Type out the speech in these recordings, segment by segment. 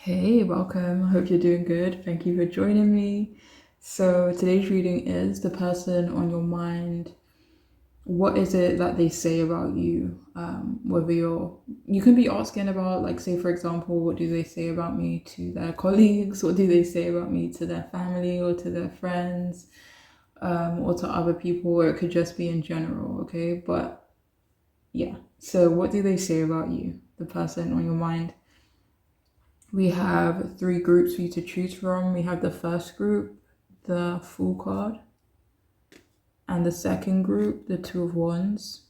Hey, welcome. I hope you're doing good. Thank you for joining me. So, today's reading is the person on your mind. What is it that they say about you? Whether you can be asking about, like, say, for example, what do they say about me to their colleagues? What do they say about me to their family or to their friends, or to other people? Or it could just be in general, okay? But yeah, so what do they say about you, the person on your mind? We have three groups for you to choose from. We have the first group, the Fool card, and the second group, the Two of Wands,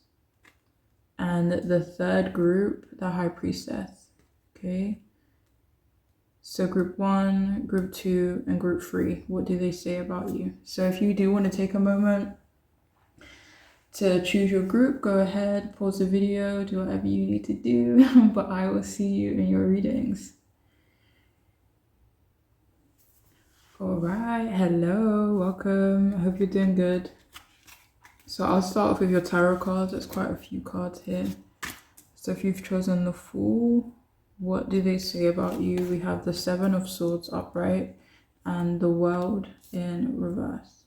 and the third group, the High Priestess. Okay, so group one, group two, and group three, what do they say about you? So if you do want to take a moment to choose your group, go ahead, pause the video, do whatever you need to do, but I will see you in your readings. All right, hello, welcome. I hope you're doing good. So I'll start off with your tarot cards. There's quite a few cards here. So if you've chosen the Fool, what do they say about you? We have the Seven of Swords upright and the World in reverse.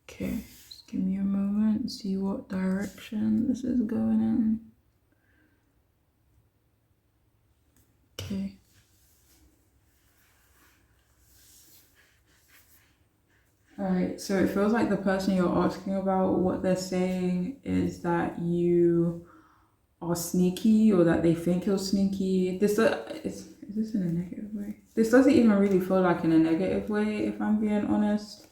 Okay, just give me a moment and see what direction this is going in. Okay. Alright, so it feels like the person you're asking about, what they're saying is that you are sneaky, or that they think you're sneaky. Is this in a negative way? This doesn't even really feel like in a negative way, if I'm being honest.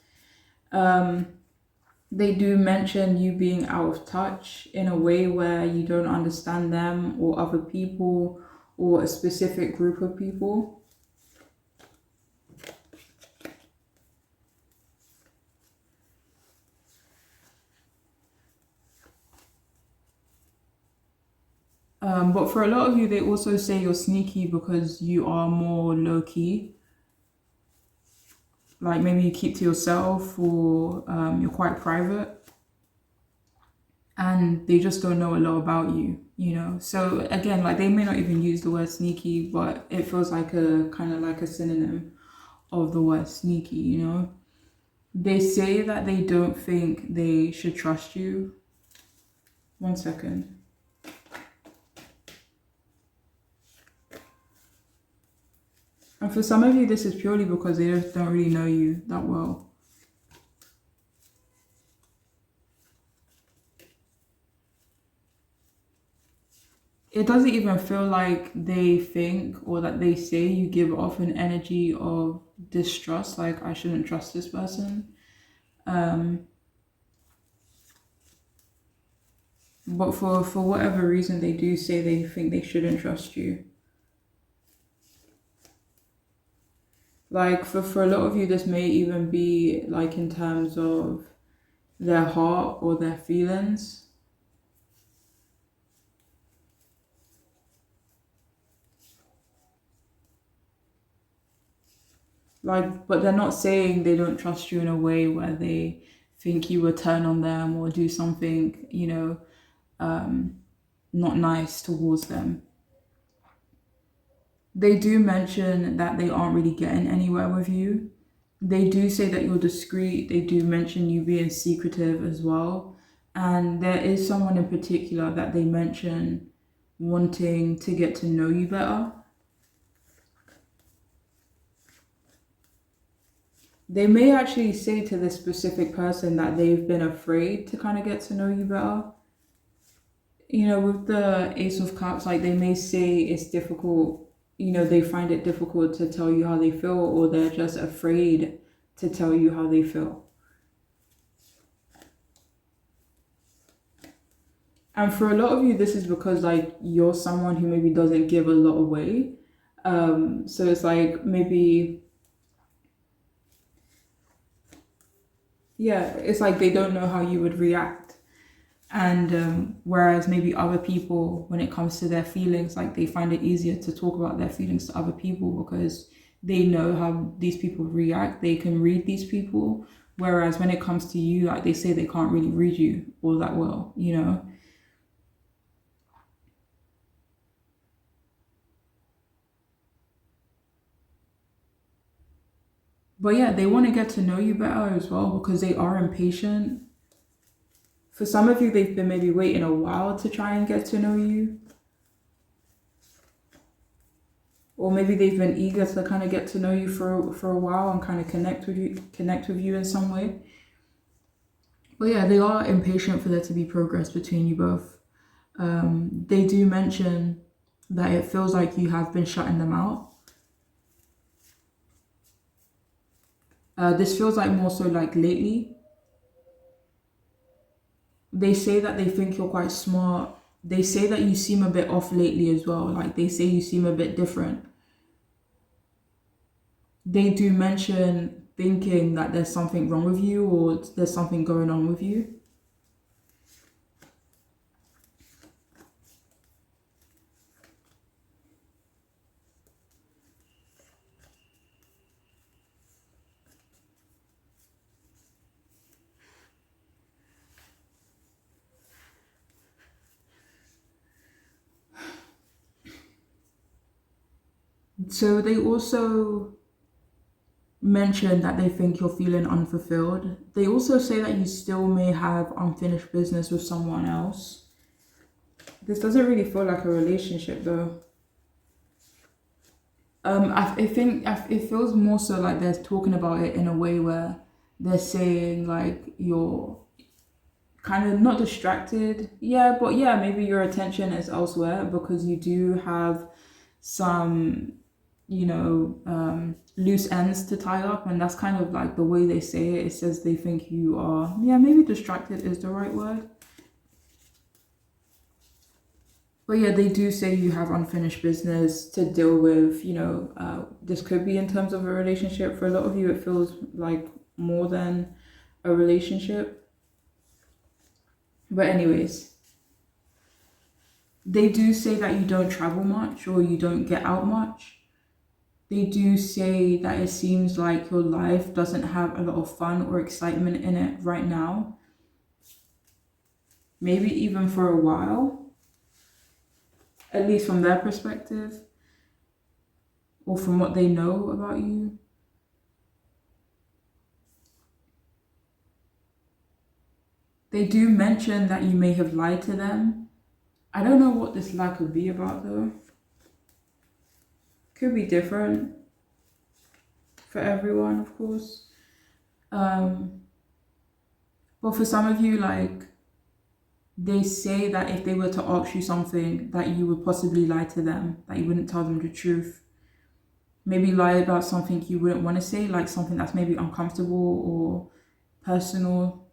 They do mention you being out of touch in a way where you don't understand them or other people or a specific group of people. But for a lot of you, they also say you're sneaky because you are more low-key. Like maybe you keep to yourself, or you're quite private. And they just don't know a lot about you, you know? So again, like they may not even use the word sneaky, but it feels like a kind of like a synonym of the word sneaky, you know? They say that they don't think they should trust you. One second. And for some of you, this is purely because they just don't really know you that well. It doesn't even feel like they think or that they say you give off an energy of distrust, like I shouldn't trust this person. But for whatever reason, they do say they think they shouldn't trust you. Like for a lot of you, this may even be like in terms of their heart or their feelings. Like, but they're not saying they don't trust you in a way where they think you will turn on them or do something, you know, not nice towards them. They do mention that they aren't really getting anywhere with you. They do say that you're discreet. They do mention you being secretive as well. And there is someone in particular that they mention wanting to get to know you better. They may actually say to this specific person that they've been afraid to kind of get to know you better. You know, with the Ace of Cups, like they may say it's difficult, you know, they find it difficult to tell you how they feel, or they're just afraid to tell you how they feel. And for a lot of you, this is because like you're someone who maybe doesn't give a lot away. So it's like maybe, yeah, it's like they don't know how you would react. And whereas maybe other people, when it comes to their feelings, like they find it easier to talk about their feelings to other people because they know how these people react. They can read these people. Whereas when it comes to you, like they say they can't really read you all that well, you know? But yeah, they want to get to know you better as well because they are impatient. For some of you, they've been maybe waiting a while to try and get to know you. Or maybe they've been eager to kind of get to know you for a while and kind of connect with you in some way. But yeah, they are impatient for there to be progress between you both. They do mention that it feels like you have been shutting them out. This feels like more so like lately. They say that they think you're quite smart. They say that you seem a bit off lately as well. Like they say you seem a bit different. They do mention thinking that there's something wrong with you or there's something going on with you. So they also mention that they think you're feeling unfulfilled. They also say that you still may have unfinished business with someone else. This doesn't really feel like a relationship though. I think it feels more so like they're talking about it in a way where they're saying like you're kind of not distracted. Yeah, but yeah, maybe your attention is elsewhere because you do have some, loose ends to tie up, and that's kind of like the way they say it. It says they think you are, yeah, maybe distracted is the right word. But yeah, they do say you have unfinished business to deal with. This could be in terms of a relationship. For a lot of you, it feels like more than a relationship. But anyways, they do say that you don't travel much or you don't get out much. They do say that it seems like your life doesn't have a lot of fun or excitement in it right now. Maybe even for a while, at least from their perspective or from what they know about you. They do mention that you may have lied to them. I don't know what this lie could be about though. Could be different for everyone, of course. But for some of you, like, they say that if they were to ask you something, that you would possibly lie to them, that you wouldn't tell them the truth. Maybe lie about something you wouldn't want to say, like something that's maybe uncomfortable or personal.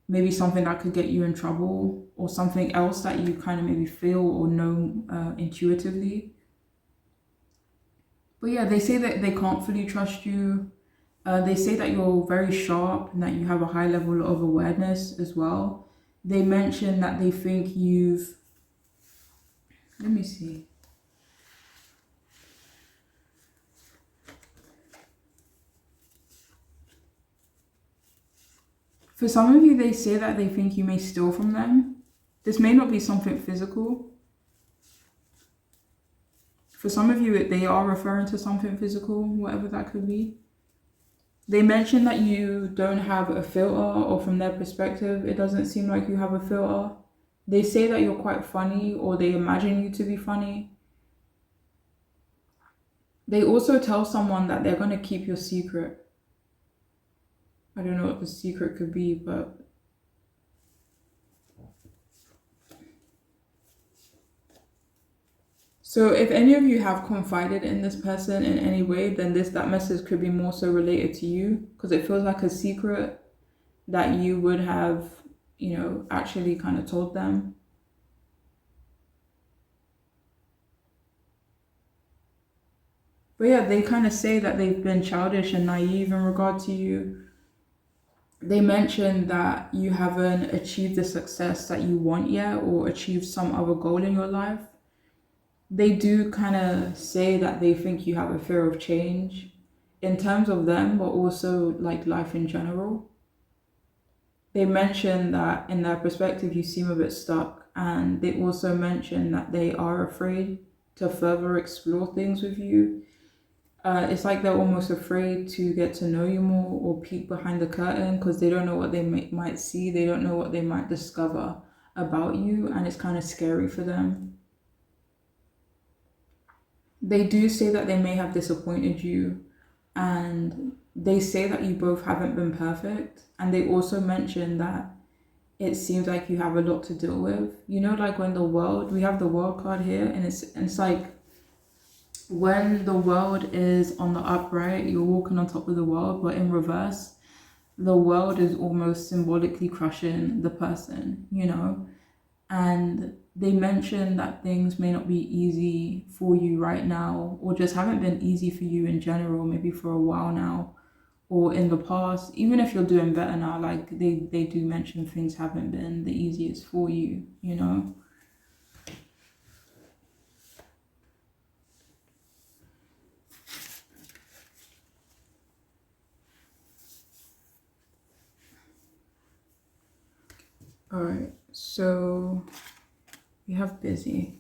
Maybe something that could get you in trouble, or something else that you kind of maybe feel or know intuitively. But yeah, they say that they can't fully trust you. They say that you're very sharp and that you have a high level of awareness as well. They mention that they think let me see. For some of you, they say that they think you may steal from them. This may not be something physical. For some of you, they are referring to something physical, whatever that could be. They mention that you don't have a filter, or from their perspective, it doesn't seem like you have a filter. They say that you're quite funny, or they imagine you to be funny. They also tell someone that they're going to keep your secret. I don't know what the secret could be, but so if any of you have confided in this person in any way, then that message could be more so related to you, because it feels like a secret that you would have, actually kind of told them. But yeah, they kind of say that they've been childish and naive in regard to you. They mention that you haven't achieved the success that you want yet or achieved some other goal in your life. They do kind of say that they think you have a fear of change in terms of them, but also like life in general. They mention that in their perspective, you seem a bit stuck. And they also mention that they are afraid to further explore things with you. It's like they're almost afraid to get to know you more or peek behind the curtain because they don't know what they might see. They don't know what they might discover about you, and it's kind of scary for them. They do say that they may have disappointed you, and they say that you both haven't been perfect. And they also mention that it seems like you have a lot to deal with. You know, like when we have the world card here, and it's like when the world is on the upright, you're walking on top of the world, but in reverse, the world is almost symbolically crushing the person, you know? And they mention that things may not be easy for you right now, or just haven't been easy for you in general, maybe for a while now, or in the past. Even if you're doing better now, like they do mention things haven't been the easiest for you, you know? All right, so we have busy.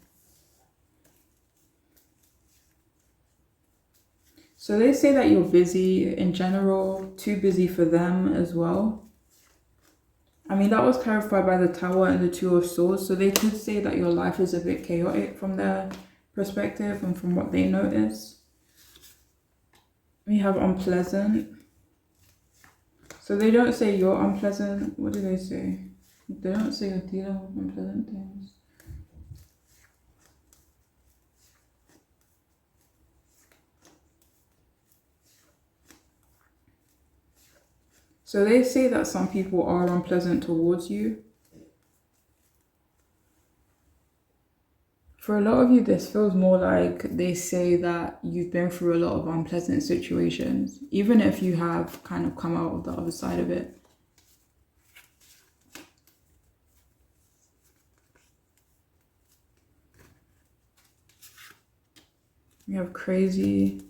So they say that you're busy in general, too busy for them as well. I mean, that was clarified by the Tower and the Two of Swords. So they could say that your life is a bit chaotic from their perspective and from what they notice. We have unpleasant. So they don't say you're unpleasant. What do they say? They don't say you're dealing with unpleasant things. So they say that some people are unpleasant towards you. For a lot of you, this feels more like they say that you've been through a lot of unpleasant situations, even if you have kind of come out of the other side of it. We have crazy.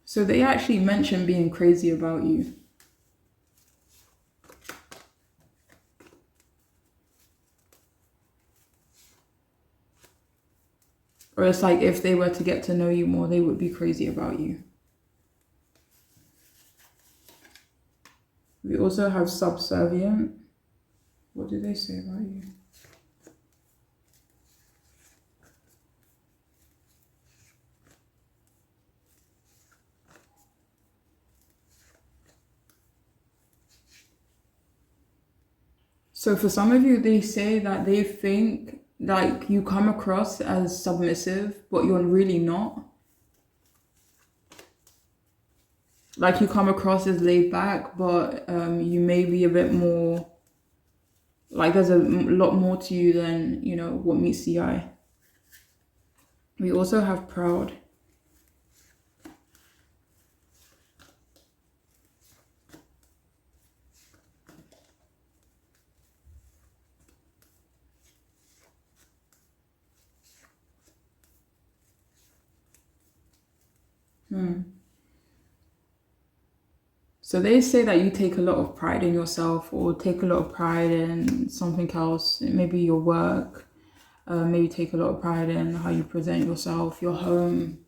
So they actually mention being crazy about you. Or it's like if they were to get to know you more, they would be crazy about you. We also have subservient. What do they say about you? So for some of you, they say that they think like you come across as submissive, but you're really not. Like you come across as laid back, but you may be a bit more, like there's a lot more to you than, you know, what meets the eye. We also have proud. So they say that you take a lot of pride in yourself or take a lot of pride in something else, maybe your work, maybe take a lot of pride in how you present yourself, your home.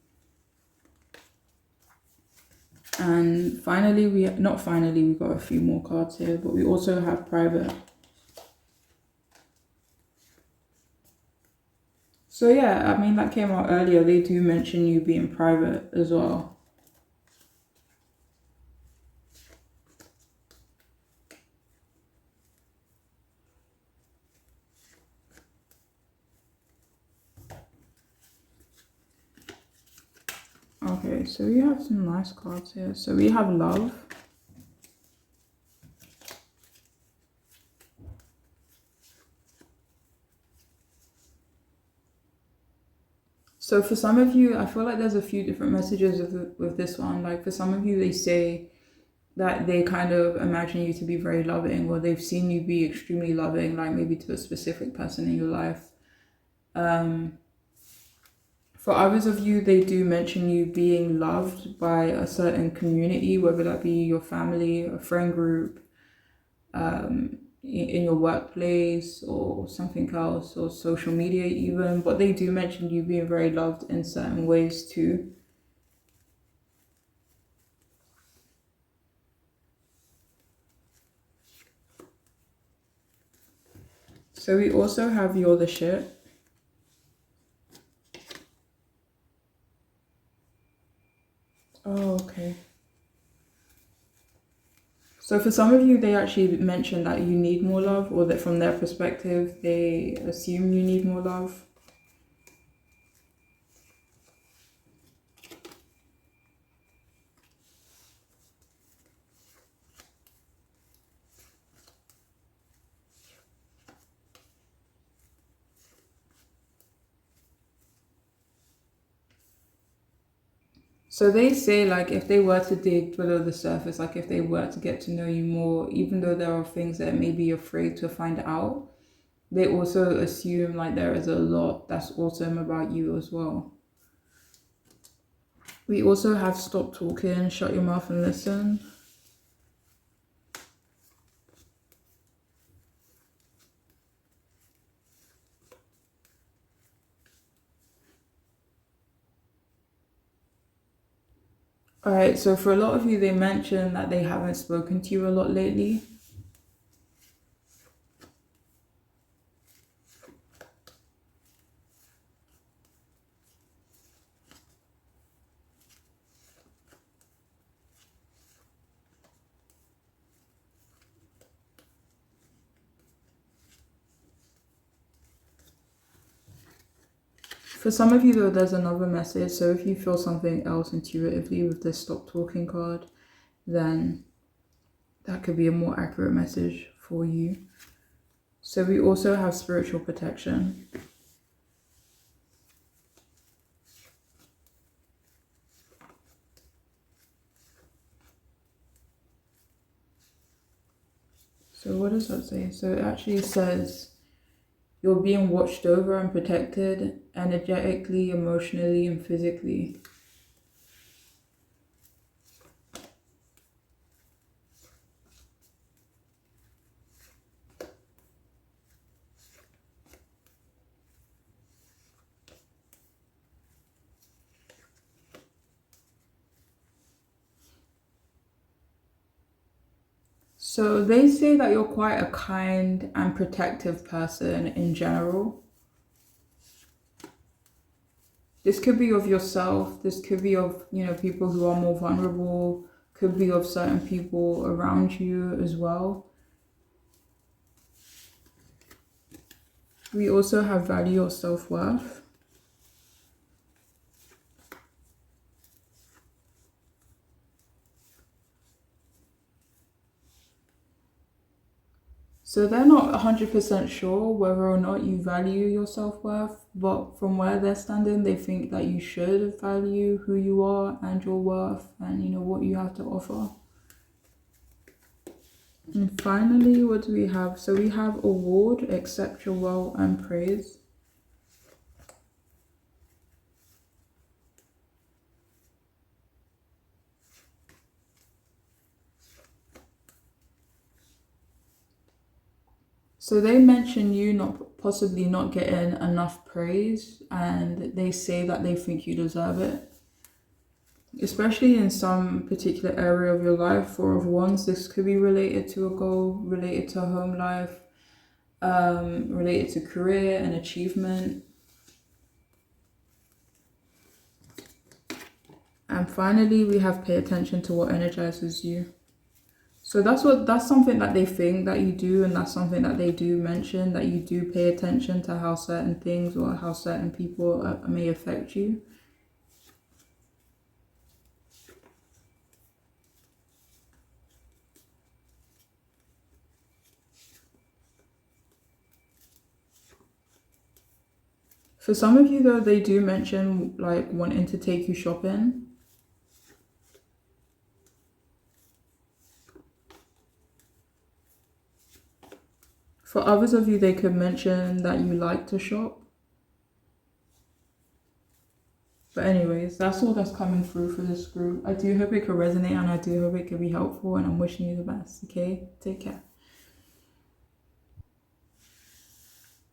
And finally, we got a few more cards here, but we also have private. So yeah, I mean, that came out earlier. They do mention you being private as well. Okay, so we have some nice cards here. So we have love. So for some of you, I feel like there's a few different messages with this one. Like for some of you, they say that they kind of imagine you to be very loving, or they've seen you be extremely loving, like maybe to a specific person in your life. For others of you, they do mention you being loved by a certain community, whether that be your family, a friend group, in your workplace or something else, or social media even. But they do mention you being very loved in certain ways too. So we also have You're the Shit. Oh, okay. So for some of you, they actually mention that you need more love, or that from their perspective, they assume you need more love. So they say, like, if they were to dig below the surface, like if they were to get to know you more, even though there are things that may be afraid to find out, they also assume like there is a lot that's awesome about you as well. We also have Stop Talking, Shut Your Mouth and Listen. All right, so for a lot of you, they mention that they haven't spoken to you a lot lately. For some of you though, there's another message. So if you feel something else intuitively with this Stop Talking card, then that could be a more accurate message for you. So we also have Spiritual Protection. So what does that say? So it actually says you're being watched over and protected energetically, emotionally, and physically. So they say that you're quite a kind and protective person in general. This could be of yourself, this could be of, people who are more vulnerable, could be of certain people around you as well. We also have Value Your Self-Worth. So they're not 100% sure whether or not you value your self-worth, but from where they're standing, they think that you should value who you are and your worth and, what you have to offer. And finally, what do we have? So we have Award, Accept Your Well and Praise. So they mention you possibly not getting enough praise, and they say that they think you deserve it. Especially in some particular area of your life, or of ones, this could be related to a goal, related to home life, related to career and achievement. And finally, we have pay attention to what energizes you. So that's something that they think that you do, and that's something that they do mention, that you do pay attention to how certain things or how certain people may affect you. For some of you though, they do mention like wanting to take you shopping. For others of you, they could mention that you like to shop. But anyways, that's all that's coming through for this group. I do hope it could resonate and I do hope it could be helpful, and I'm wishing you the best. Okay, take care.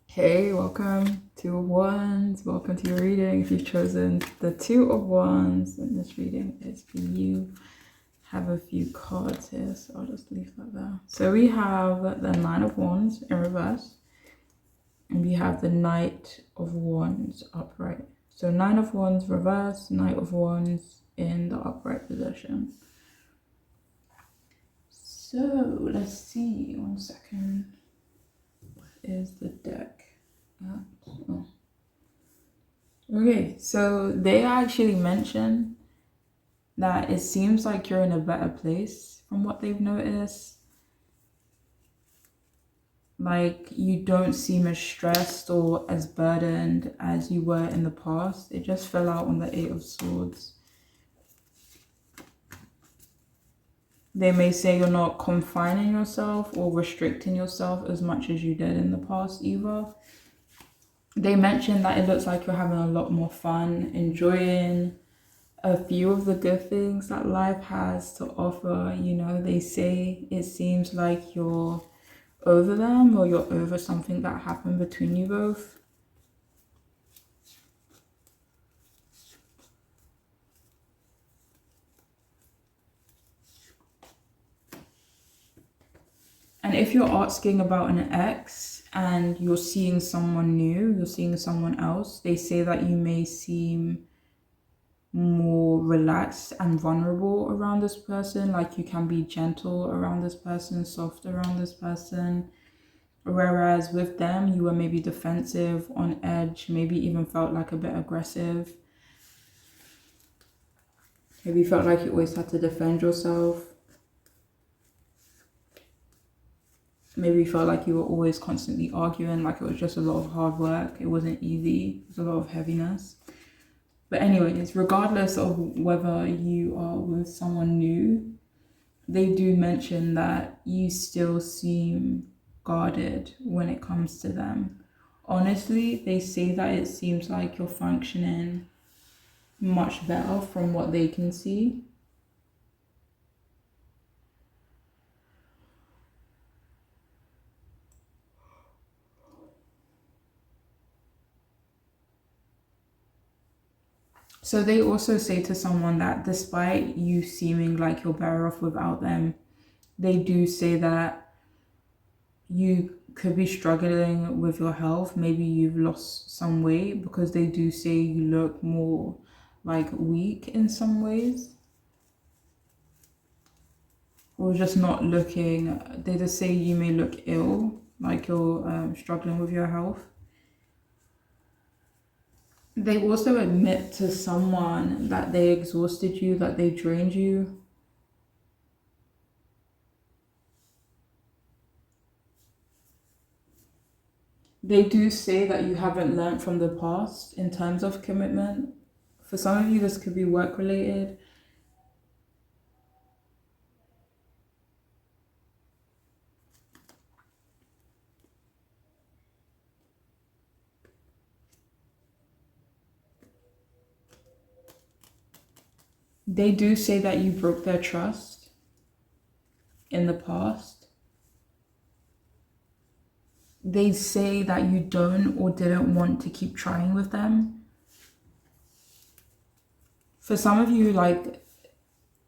Hey, welcome, Two of Wands. Welcome to your reading. If you've chosen the Two of Wands, then this reading is for you. Have a few cards here, so I'll just leave that there. So we have the Nine of Wands in reverse, and we have the Knight of Wands upright. So Nine of Wands reverse, Knight of Wands in the upright position. So let's see, 1 second. What is the deck at? Oh. Okay, so they actually mention that it seems like you're in a better place from what they've noticed. Like, you don't seem as stressed or as burdened as you were in the past. It just fell out on the Eight of Swords. They may say you're not confining yourself or restricting yourself as much as you did in the past either. They mentioned that it looks like you're having a lot more fun, enjoying a few of the good things that life has to offer. You know, they say it seems like you're over them, or you're over something that happened between you both. And if you're asking about an ex and you're seeing someone new, you're seeing someone else, they say that you may seem more relaxed and vulnerable around this person. Like, you can be gentle around this person, soft around this person. Whereas with them, you were maybe defensive, on edge, maybe even felt like a bit aggressive. Maybe you felt like you always had to defend yourself. Maybe you felt like you were always constantly arguing, like it was just a lot of hard work. It wasn't easy. It was a lot of heaviness. But anyways, regardless of whether you are with someone new, they do mention that you still seem guarded when it comes to them. Honestly, they say that it seems like you're functioning much better from what they can see. So they also say to someone that despite you seeming like you're better off without them, they do say that you could be struggling with your health. Maybe you've lost some weight, because they do say you look more like weak in some ways. Or just not looking, they just say you may look ill, like you're struggling with your health. They also admit to someone that they exhausted you, that they drained you. They do say that you haven't learned from the past in terms of commitment. For some of you, this could be work related. They do say that you broke their trust in the past. They say that you don't or didn't want to keep trying with them. For some of you, like,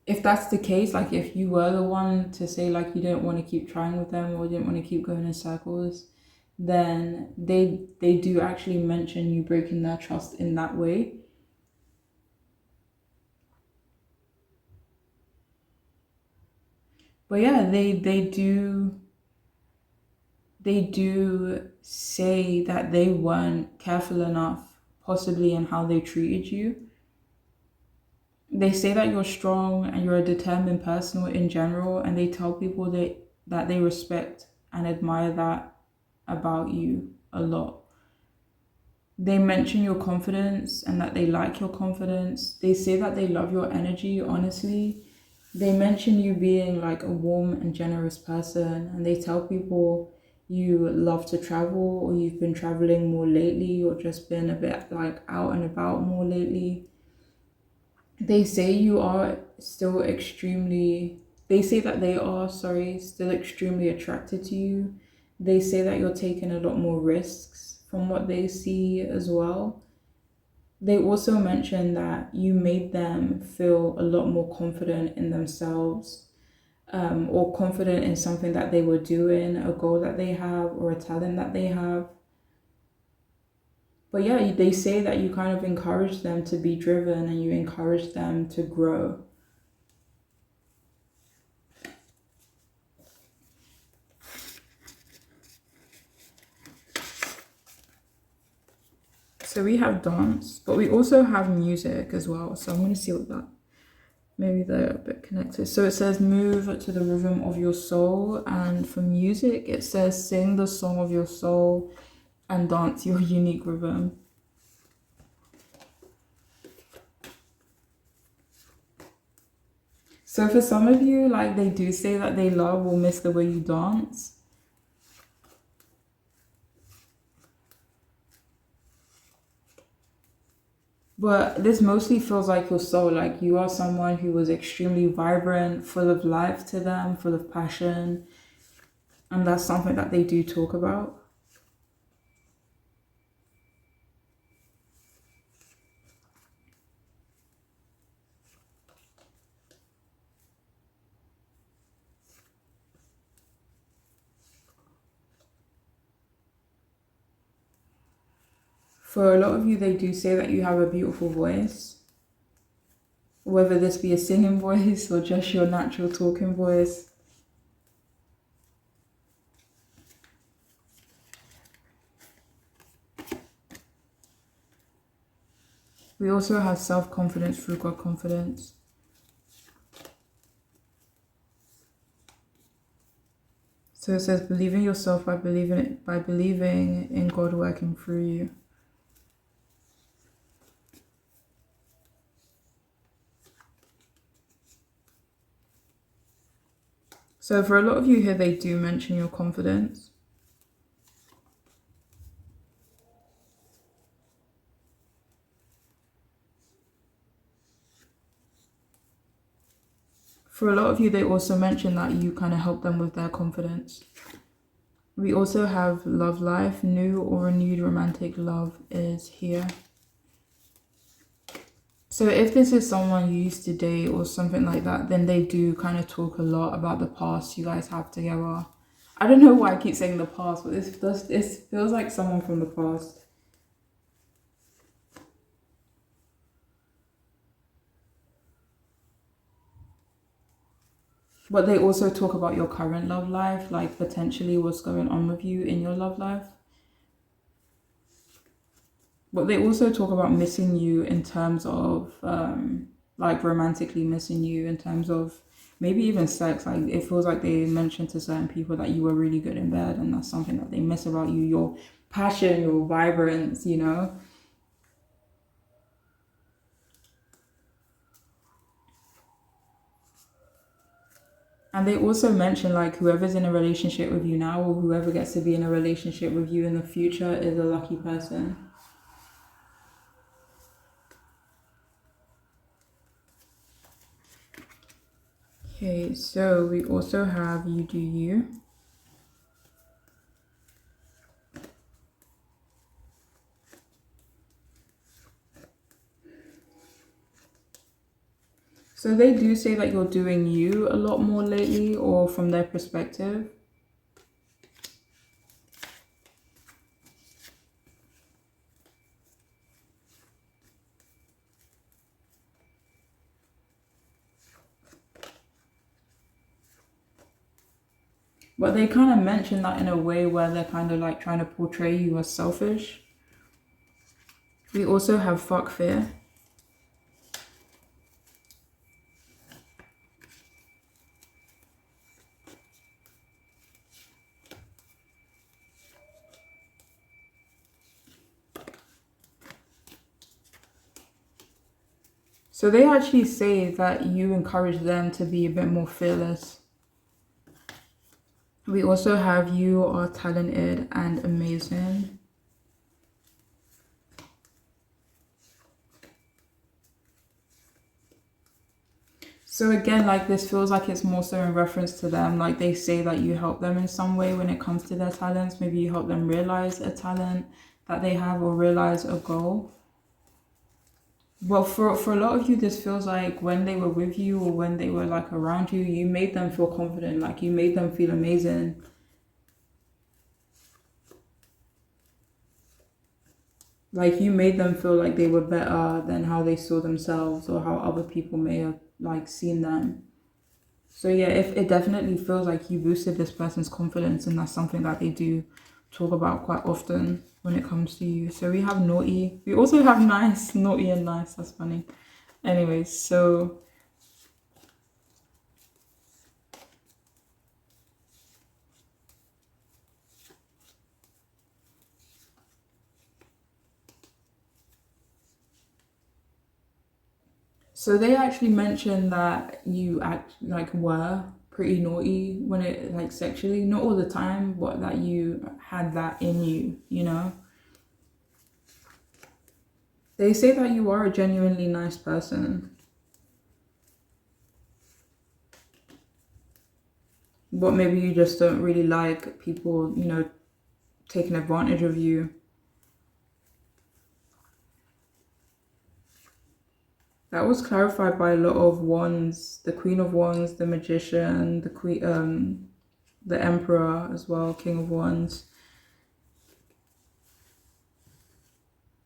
if that's the case, like if you were the one to say like you didn't want to keep trying with them or didn't want to keep going in circles, then they do actually mention you breaking their trust in that way. But yeah, they do say that they weren't careful enough possibly in how they treated you. They say that you're strong and you're a determined person in general, and they tell people that they respect and admire that about you a lot. They mention your confidence and that they like your confidence. They say that they love your energy, honestly. They mention you being like a warm and generous person, and they tell people you love to travel, or you've been traveling more lately, or just been a bit like out and about more lately. They say you are still extremely, they say that they are, sorry, still extremely attracted to you. They say that you're taking a lot more risks from what they see as well. They also mention that you made them feel a lot more confident in themselves, or confident in something that they were doing, a goal that they have, or a talent that they have. But yeah, they say that you kind of encourage them to be driven and you encourage them to grow. So we have dance, but we also have music as well. So I'm going to see what that, maybe they're a bit connected. So it says move to the rhythm of your soul. And for music, it says sing the song of your soul and dance your unique rhythm. So for some of you, like they do say that they love or miss the way you dance. But this mostly feels like your soul, like you are someone who was extremely vibrant, full of life to them, full of passion. And that's something that they do talk about. For a lot of you, they do say that you have a beautiful voice. Whether this be a singing voice or just your natural talking voice. We also have self-confidence through God confidence. So it says believe in yourself by believing in God working through you. So for a lot of you here, they do mention your confidence. For a lot of you, they also mention that you kind of help them with their confidence. We also have love life. New or renewed romantic love is here. So if this is someone you used to date or something like that, then they do kind of talk a lot about the past you guys have together. I don't know why I keep saying the past, but this feels like someone from the past. But they also talk about your current love life, like potentially what's going on with you in your love life. But they also talk about missing you in terms of, like romantically missing you in terms of maybe even sex. Like it feels like they mentioned to certain people that you were really good in bed, and that's something that they miss about you. Your passion, your vibrance, you know. And they also mention like whoever's in a relationship with you now or whoever gets to be in a relationship with you in the future is a lucky person. Okay, so we also have you do you. So they do say that you're doing you a lot more lately, or from their perspective. But they kind of mention that in a way where they're kind of like trying to portray you as selfish. We also have fuck fear. So they actually say that you encourage them to be a bit more fearless. We also have you are talented and amazing. So again, like this feels like it's more so in reference to them. Like they say that you help them in some way when it comes to their talents. Maybe you help them realize a talent that they have or realize a goal. Well, for a lot of you, this feels like when they were with you or when they were like around you, you made them feel confident. Like you made them feel amazing. Like you made them feel like they were better than how they saw themselves or how other people may have like seen them. So yeah, if it definitely feels like you boosted this person's confidence, and that's something that they do talk about quite often when it comes to you. So we have naughty. We also have nice, naughty and nice. That's funny. Anyways, so they actually mentioned that you act like were pretty naughty when it like sexually, not all the time, but that you had that in you, you know? They say that you are a genuinely nice person, but maybe you just don't really like people, you know, taking advantage of you. That was clarified by a lot of wands, the Queen of Wands, the Magician, the Queen, the Emperor as well, King of Wands.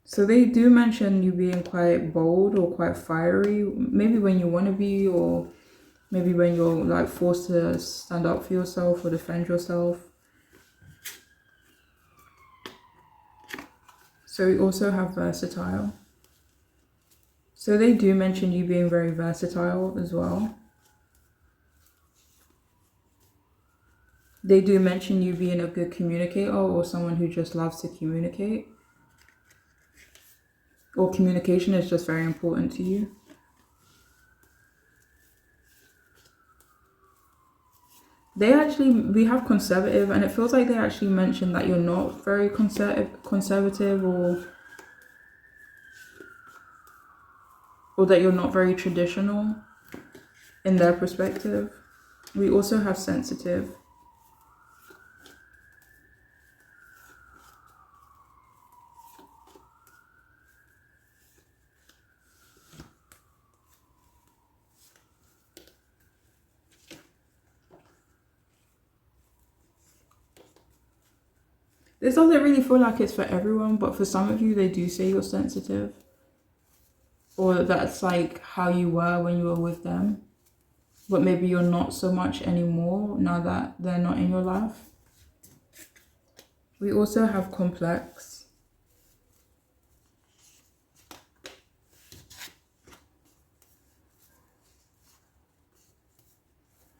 So they do mention you being quite bold or quite fiery, maybe when you want to be, or maybe when you're like forced to stand up for yourself or defend yourself. So we also have versatile. So they do mention you being very versatile as well. They do mention you being a good communicator or someone who just loves to communicate. Or communication is just very important to you. We have conservative, and it feels like they actually mentioned that you're not very conservative or that you're not very traditional in their perspective. We also have sensitive. This doesn't really feel like it's for everyone, but for some of you, they do say you're sensitive. Or that's like how you were when you were with them. But maybe you're not so much anymore now that they're not in your life. We also have complex.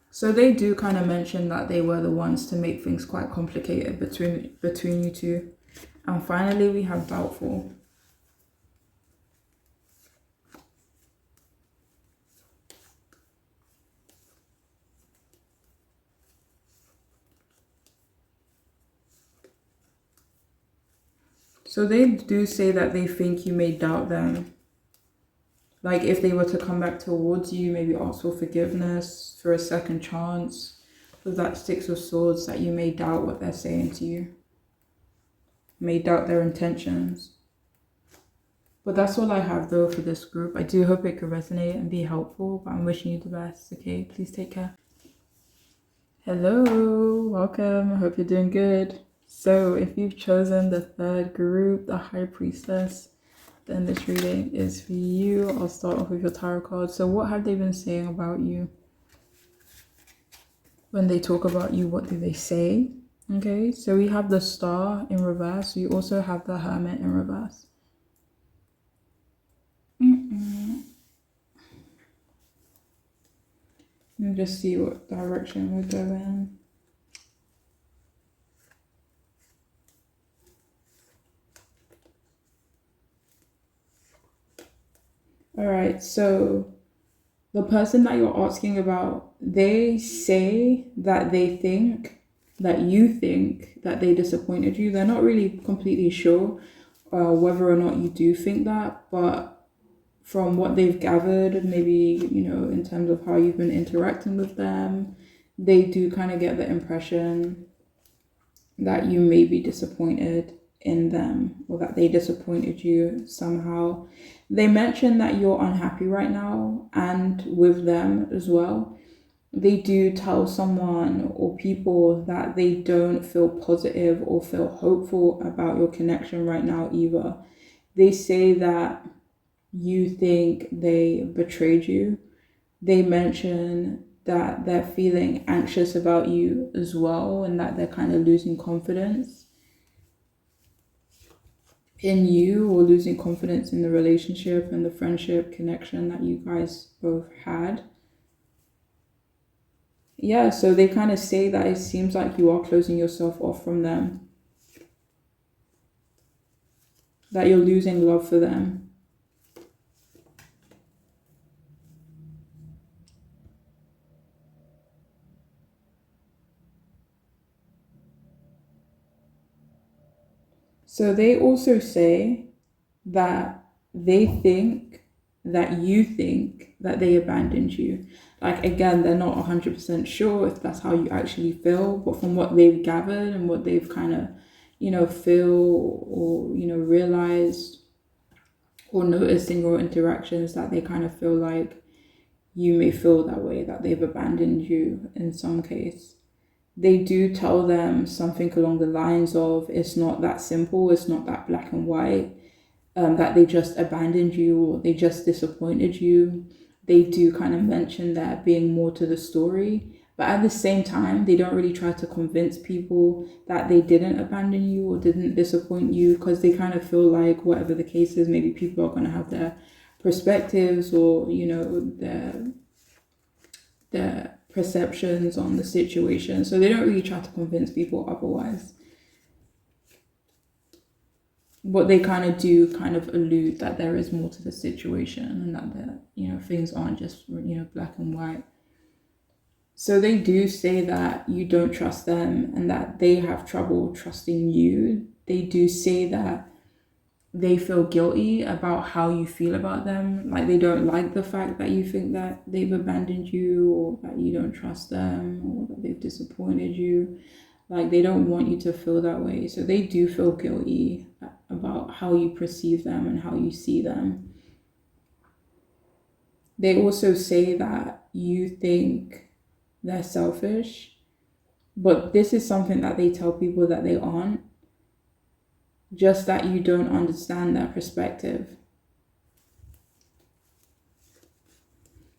So they do kind of mention that they were the ones to make things quite complicated between you two. And finally, we have doubtful. So they do say that they think you may doubt them. Like if they were to come back towards you, maybe ask for forgiveness, for a second chance, with that Six of Swords, that you may doubt what they're saying to you. May doubt their intentions. But that's all I have though for this group. I do hope it could resonate and be helpful, but I'm wishing you the best. Okay, please take care. Hello, welcome. I hope you're doing good. So if you've chosen the third group, the High Priestess, then this reading is for you. I'll start off with your tarot card. So what have they been saying about you? When they talk about you, what do they say? Okay, so we have the Star in reverse. We also have the Hermit in reverse. Let me just see what direction we're going. All right, so the person that you're asking about, they say that they think that you think that they disappointed you. They're not really completely sure whether or not you do think that, but from what they've gathered, maybe, in terms of how you've been interacting with them, they do kind of get the impression that you may be disappointed in them, or that they disappointed you somehow. They mention that you're unhappy right now, and with them as well. They do tell someone or people that they don't feel positive or feel hopeful about your connection right now either. They say that you think they betrayed you. They mention that they're feeling anxious about you as well, and that they're kind of losing confidence in you, or losing confidence in the relationship and the friendship connection that you guys both had. Yeah, so they kind of say that it seems like you are closing yourself off from them, that you're losing love for them. So they also say that they think that you think that they abandoned you. Like, again, they're not 100% sure if that's how you actually feel, but from what they've gathered and what they've kind of, feel, or, realized or noticed in your interactions, that they kind of feel like you may feel that way, that they've abandoned you in some case. They do tell them something along the lines of, it's not that simple, it's not that black and white, that they just abandoned you or they just disappointed you. They do kind of mention there being more to the story, but at the same time, they don't really try to convince people that they didn't abandon you or didn't disappoint you, because they kind of feel like, whatever the case is, maybe people are going to have their perspectives, or their perceptions on the situation. So they don't really try to convince people otherwise. But they kind of do allude that there is more to the situation, and that things aren't just black and white. So they do say that you don't trust them and that they have trouble trusting you. They do say that they feel guilty about how you feel about them. Like, they don't like the fact that you think that they've abandoned you, or that you don't trust them, or that they've disappointed you. Like, they don't want you to feel that way. So they do feel guilty about how you perceive them and how you see them. They also say that you think they're selfish, but this is something that they tell people that they aren't, just that you don't understand their perspective.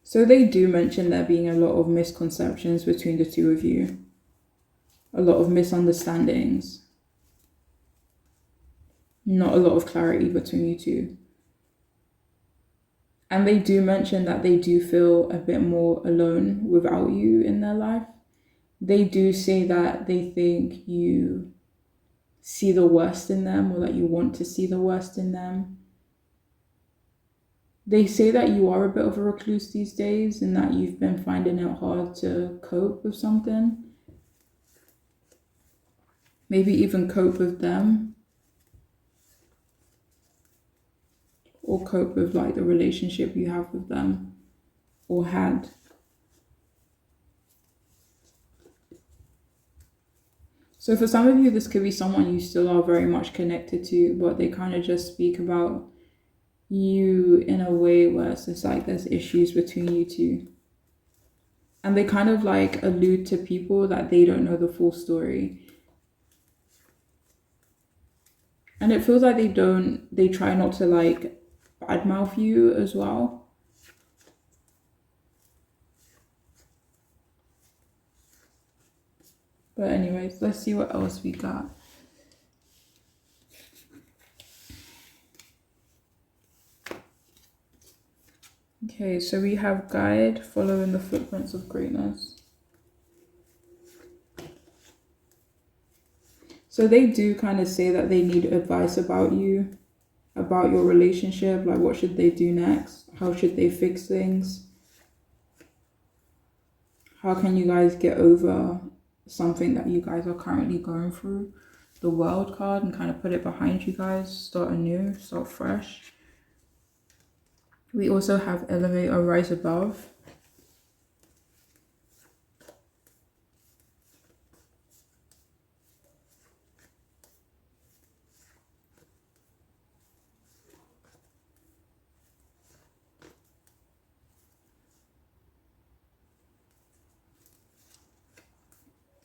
So they do mention there being a lot of misconceptions between the two of you, a lot of misunderstandings, not a lot of clarity between you two. And they do mention that they do feel a bit more alone without you in their life. They do say that they think you see the worst in them, or that you want to see the worst in them. They say that you are a bit of a recluse these days, and that you've been finding it hard to cope with something. Maybe even cope with them, or cope with like the relationship you have with them or had. So for some of you, this could be someone you still are very much connected to, but they kind of just speak about you in a way where it's just like there's issues between you two. And they kind of like allude to people that they don't know the full story. And it feels like they try not to like badmouth you as well. But anyways, let's see what else we got. Okay, so we have guide, following the footprints of greatness. So they do kind of say that they need advice about you, about your relationship, like what should they do next? How should they fix things? How can you guys get over something that you guys are currently going through? The World card, and kind of put it behind you guys, start anew, start fresh. We also have elevate or rise above.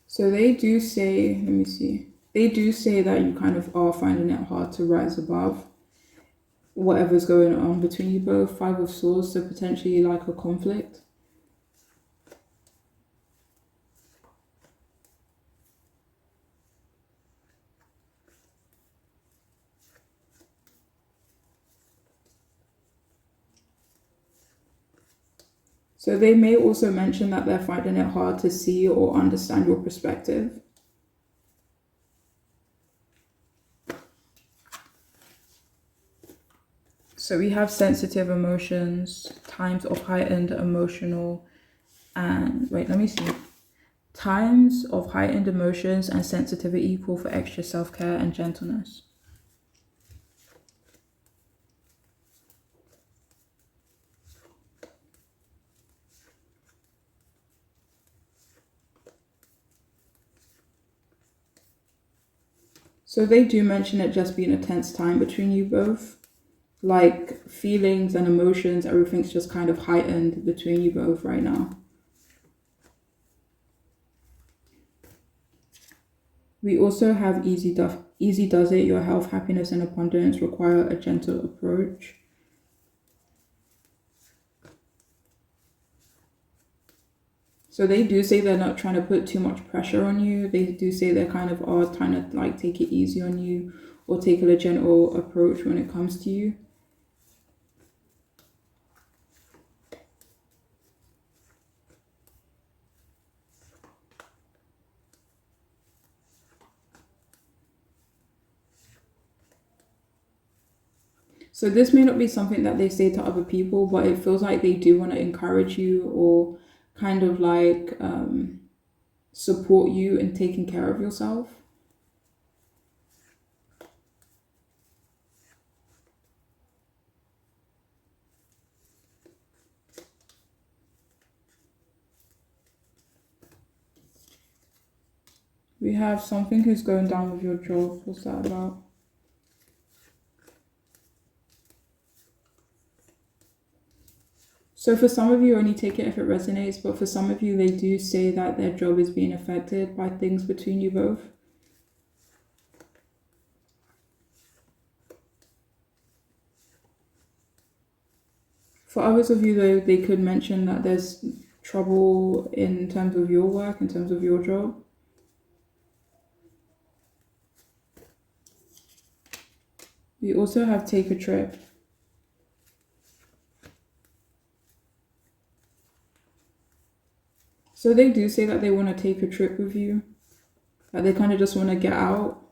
So they do say, let me see, they do say that you kind of are finding it hard to rise above whatever's going on between you both. Five of Swords, so potentially like a conflict. So they may also mention that they're finding it hard to see or understand your perspective. So we have sensitive emotions, times of heightened emotional, and wait, let me see. Times of heightened emotions and sensitivity call for extra self-care and gentleness. So they do mention it just being a tense time between you both. Like feelings and emotions, everything's just kind of heightened between you both right now. We also have easy does it. Your health, happiness, and abundance require a gentle approach. So they do say they're not trying to put too much pressure on you. They do say they kind of are trying to like take it easy on you or take a gentle approach when it comes to you. So this may not be something that they say to other people, but it feels like they do want to encourage you or kind of like support you in taking care of yourself. We have something who's going down with your job. What's that about? So for some of you, only take it if it resonates, but for some of you, they do say that their job is being affected by things between you both. For others of you, though, they could mention that there's trouble in terms of your work, in terms of your job. We also have take a trip. So they do say that they want to take a trip with you. That they kind of just want to get out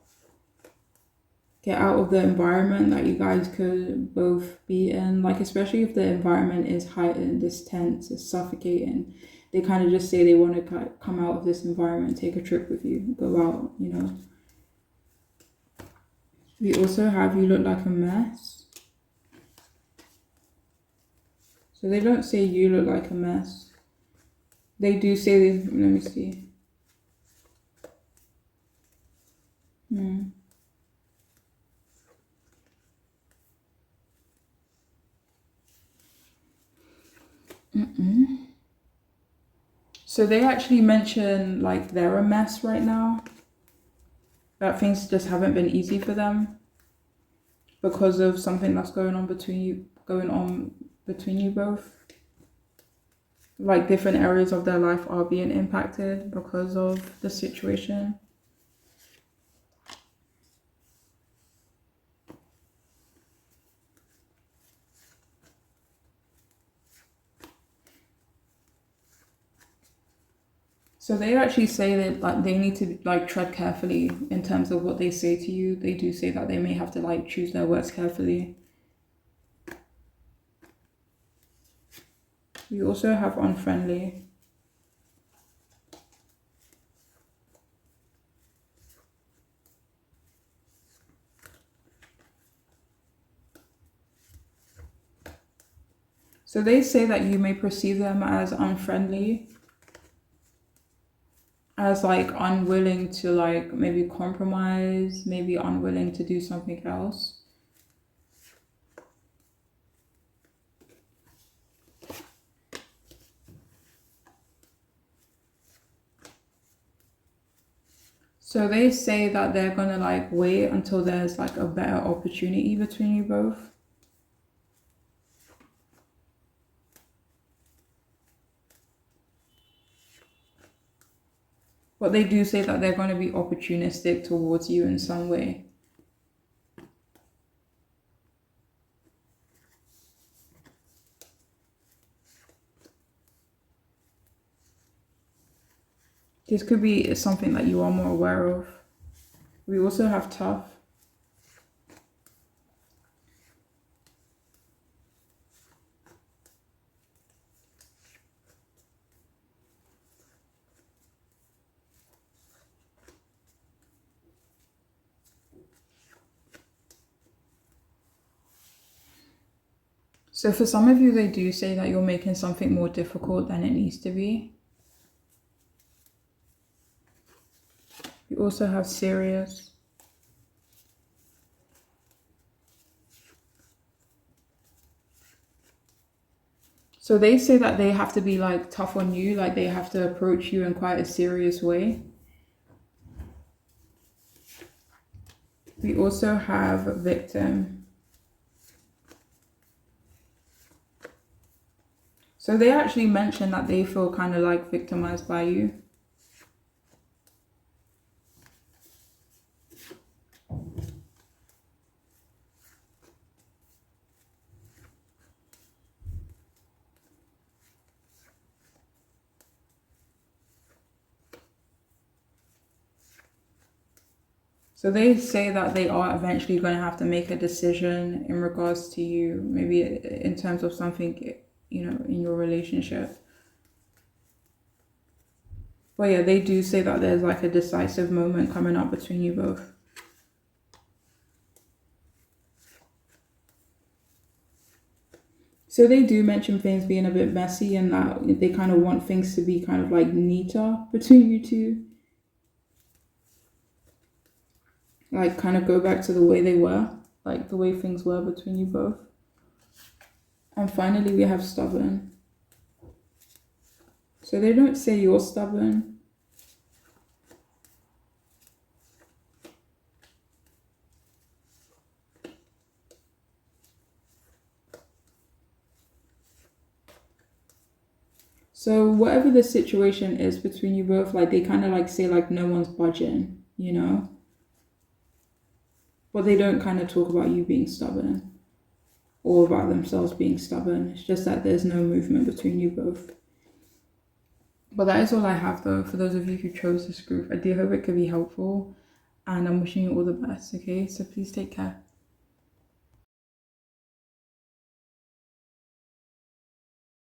of the environment that you guys could both be in. Like, especially if the environment is heightened, it's tense, it's suffocating. They kind of just say they want to come out of this environment, take a trip with you, go out, you know. We also have you look like a mess. So they don't say you look like a mess. They do say, let me see. So they actually mention like they're a mess right now. That things just haven't been easy for them because of something that's going on between you both. Like different areas of their life are being impacted because of the situation. So they actually say that like they need to like tread carefully in terms of what they say to you. They do say that they may have to like choose their words carefully. We also have unfriendly. So they say that you may perceive them as unfriendly, as like unwilling to like maybe compromise, maybe unwilling to do something else. So they say that they're gonna like wait until there's like a better opportunity between you both. But they do say that they're going to be opportunistic towards you in some way. This could be something that you are more aware of. We also have tough. So for some of you, they do say that you're making something more difficult than it needs to be. You also have serious. So they say that they have to be like tough on you, like they have to approach you in quite a serious way. We also have victim. So they actually mention that they feel kind of like victimized by you. So they say that they are eventually going to have to make a decision in regards to you, maybe in terms of something, you know, in your relationship. But yeah, they do say that there's like a decisive moment coming up between you both. So they do mention things being a bit messy and that they kind of want things to be kind of like neater between you two. Like kind of go back to the way they were, like the way things were between you both. And finally, we have stubborn. So they don't say you're stubborn. So whatever the situation is between you both, like they kind of like say like no one's budging, you know? But they don't kind of talk about you being stubborn or about themselves being stubborn. It's just that there's no movement between you both. But that is all I have though for those of you who chose this group. I do hope it could be helpful and I'm wishing you all the best, okay? So please take care.